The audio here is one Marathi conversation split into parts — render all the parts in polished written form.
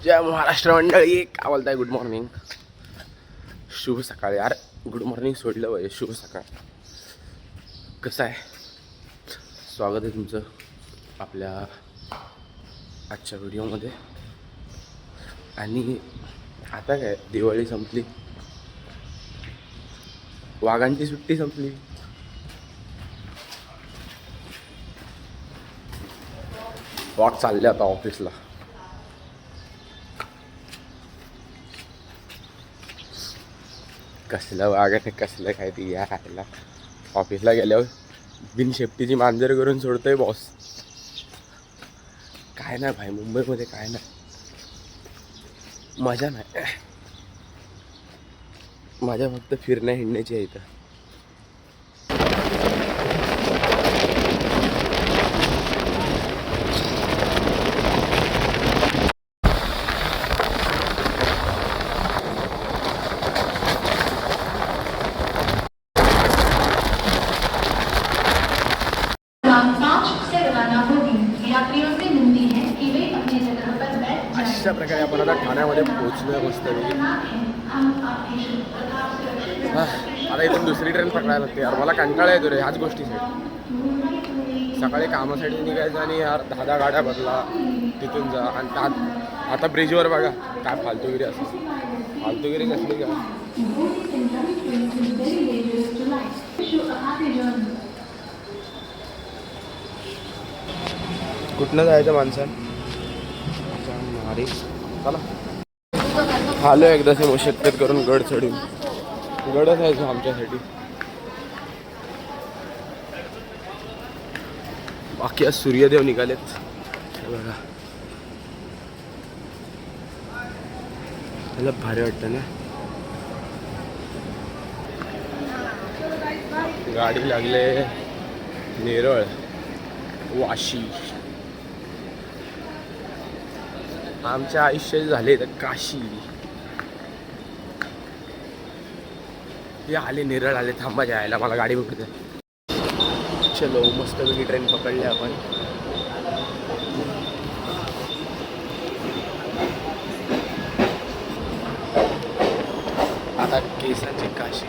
जय महाराष्ट्र मंडळी, काय बोलताय? गुड मॉर्निंग, शुभ सकाळ. यार गुड मॉर्निंग सोडलं पाहिजे, शुभ सकाळ. कसं आहे? स्वागत आहे तुमचं आपल्या आजच्या व्हिडिओमध्ये. आणि आता काय, दिवाळी संपली, वाघांची सुट्टी संपली. वाघ चालले आता ऑफिसला. कसलं वाघ आहे, कसलं काय ती यायला. ऑफिसला गेल्यावर बिनशेफ्टीची मांजर करून सोडतोय बॉस. काय नाही भाई, मुंबईमध्ये काय नाही, मजा नाही. माझ्या फक्त फिरण्या हिंडण्याची आहे इथं. अशा प्रकारे आपण आता ठाण्यामध्ये पोहोचलोय मस्त. आता इथून दुसरी ट्रेन पकडायला लागते. यार मला कंटाळा येतो रे ह्याच गोष्टीसाठी. सकाळी कामासाठी निघायचं आणि यार 10 गाड्या बदला, तिथून जा. आणि त्यात आता ब्रिजवर बघा काय फालतूगिरी असं. फालतूगिरी कसली का? कुठनं जायचं माणसानं? चला आलो एकदा से मुशक्कत करून गड चढून. गडच आहे जो आमच्यासाठी. बाकी आज सूर्यदेव निघालेत बघा. त्याला भारी वाटतं ना. गाडी लागले नेरळ, वाशी. आमच्या आयुष्य झाले तर काशी. हे आले नेरळ आले, थांबा जायला मला गाडी भेटते. चलो मस्तपैकी ट्रेन पकडली आपण. आता केसांची काशी.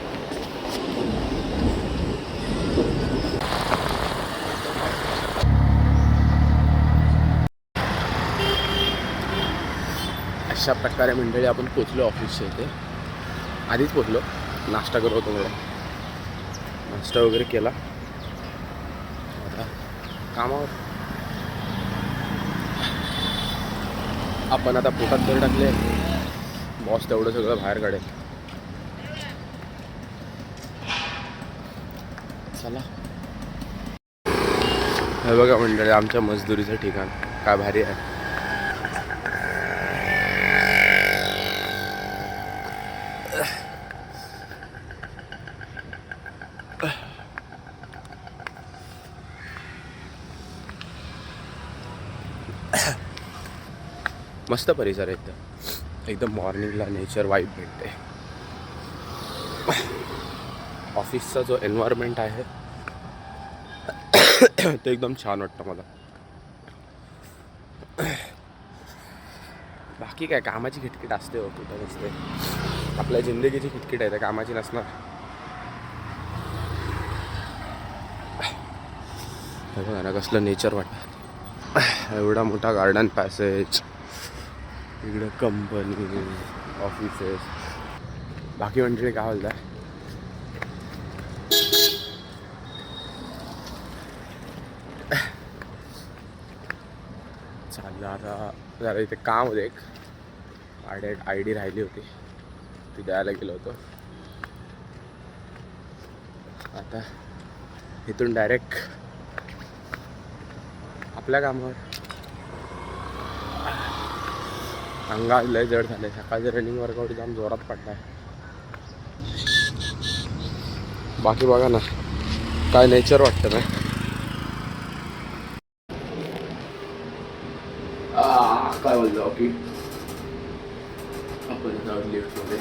अशा प्रकारे मंडळी आपण पोचलो ऑफिसच्या इथे. आधीच पोचलो, नाश्ता करत होतो मला. नाश्ता वगैरे केला. आता कामावर. आपण आता पोटात तर टाकले, बॉस तेवढं सगळं बाहेर काढेल. चला. हे बघा मंडळी आमच्या मजदुरीचं ठिकाण काय भारी आहे. मस्त परिसर आहे एकदम मॉर्निंगला नेचर वाईब भेटते. ऑफिसचा जो एन्व्हायरमेंट आहे ते एकदम छान वाटतं मला. बाकी काय, कामाची खिटखिट असते हो, कुठं नसते. आपल्या जिंदगीची खिटखिट आहे, त्या कामाची नसणार. बघा ना कसलं नेचर वाटतं. एवढा मोठा गार्डन पॅसेज, इकडे कंपनी, ऑफिसेस. बाकी म्हणजे काय बोलताय? चाललं आता जरा इथे काम होतं. एक आय डी राहिली होती, ती द्यायला गेलो होतो. आता इथून डायरेक्ट आपल्या कामावर. अंगात लय जड झाले. सकाळचं रनिंग वर्कआउट जाम जोरात पडलाय. बाकी बघा ना काय नेचर वाटतं ना. काय बोलतो की आपण जाऊन लिफ्टमध्ये.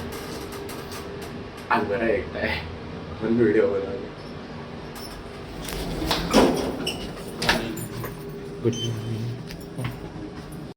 आज बरं एकटा आहे पण व्हिडिओ बनवले. Good morning.